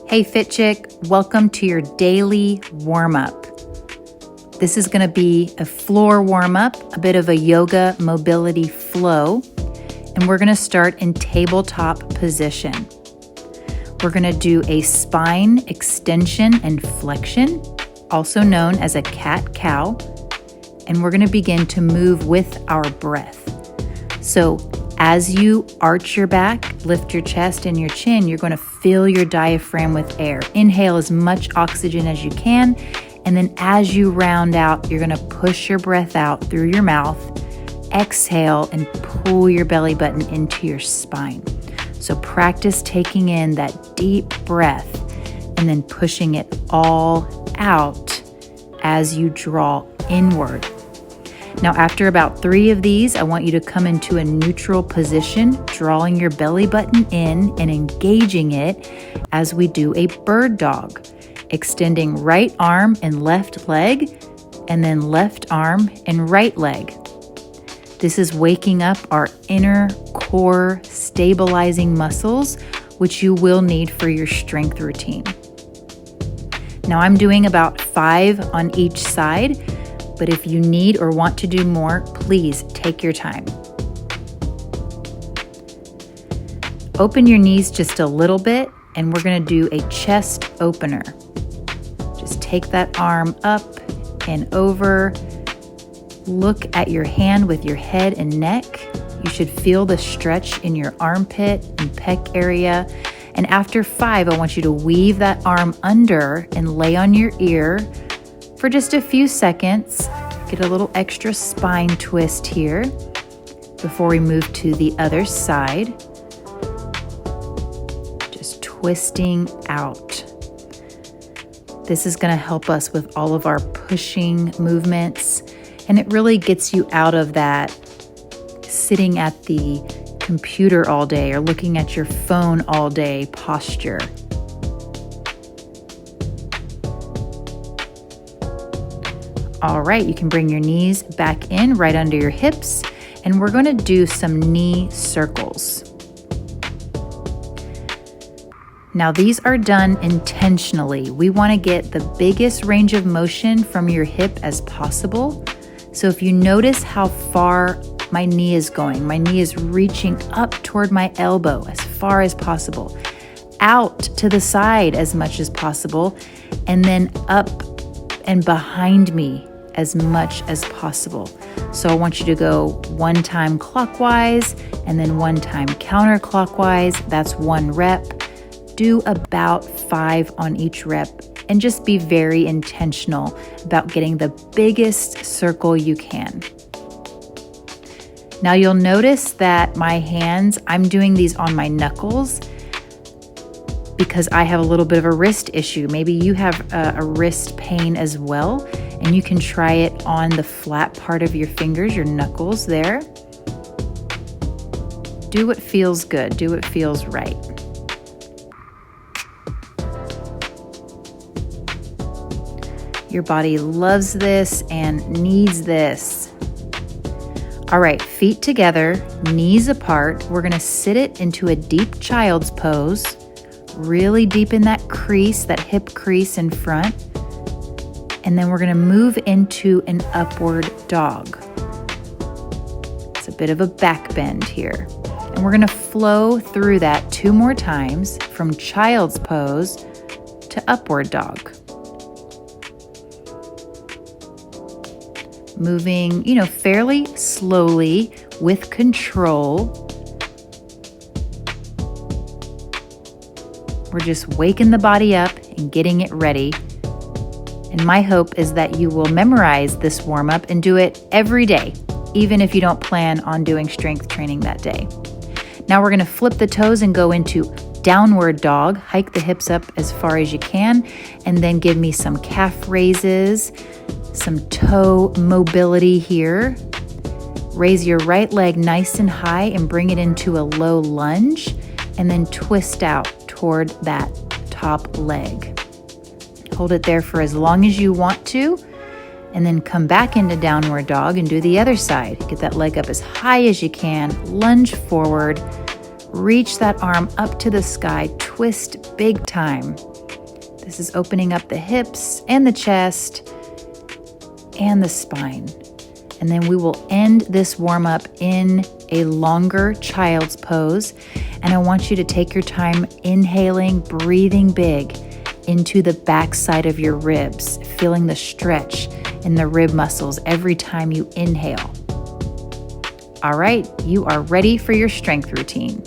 Hey Fit Chick, welcome to your daily warm-up. This is going to be a floor warm-up, a bit of a yoga mobility flow, and we're going to start in tabletop position. We're going to do a spine extension and flexion, also known as a cat-cow, and we're going to begin to move with our breath. So as you arch your back, lift your chest and your chin, you're going to fill your diaphragm with air. Inhale as much oxygen as you can, and then as you round out, you're going to push your breath out through your mouth. Exhale and pull your belly button into your spine. So practice taking in that deep breath and then pushing it all out as you draw inward. Now, after about 3 of these, I want you to come into a neutral position, drawing your belly button in and engaging it as we do a bird dog, extending right arm and left leg, and then left arm and right leg. This is waking up our inner core stabilizing muscles, which you will need for your strength routine. Now, I'm doing about 5 on each side, but if you need or want to do more, please take your time. Open your knees just a little bit, and we're going to do a chest opener. Just take that arm up and over. Look at your hand with your head and neck. You should feel the stretch in your armpit and pec area. And after 5, I want you to weave that arm under and lay on your ear for just a few seconds. Get a little extra spine twist here before we move to the other side. Just twisting out. This is going to help us with all of our pushing movements, and it really gets you out of that sitting at the computer all day or looking at your phone all day posture. All right, you can bring your knees back in right under your hips, and we're going to do some knee circles. Now, these are done intentionally. We want to get the biggest range of motion from your hip as possible. So if you notice how far my knee is going, my knee is reaching up toward my elbow as far as possible, out to the side as much as possible, and then up and behind me as much as possible. So I want you to go 1 time clockwise and then 1 time counterclockwise. That's 1 rep. Do about 5 on each rep, and just be very intentional about getting the biggest circle you can. Now you'll notice that my hands, I'm doing these on my knuckles because I have a little bit of a wrist issue. Maybe you have a wrist pain as well, and you can try it on the flat part of your fingers, your knuckles there. Do what feels good. Do what feels right. Your body loves this and needs this. All right, feet together, knees apart. We're going to sit it into a deep child's pose. Really deep in that crease, that hip crease in front. And then we're going to move into an upward dog. It's a bit of a back bend here. And we're going to flow through that 2 more times from child's pose to upward dog. Moving, fairly slowly with control. We're just waking the body up and getting it ready. And my hope is that you will memorize this warm-up and do it every day, even if you don't plan on doing strength training that day. Now we're going to flip the toes and go into downward dog. Hike the hips up as far as you can, and then give me some calf raises, some toe mobility here. Raise your right leg nice and high and bring it into a low lunge, and then twist out toward that top leg. Hold it there for as long as you want to, and then come back into downward dog and do the other side. Get that leg up as high as you can, lunge forward, reach that arm up to the sky, twist big time. This is opening up the hips and the chest and the spine. And then we will end this warm-up in a longer child's pose. And I want you to take your time inhaling, breathing big into the back side of your ribs, feeling the stretch in the rib muscles every time you inhale. All right, you are ready for your strength routine.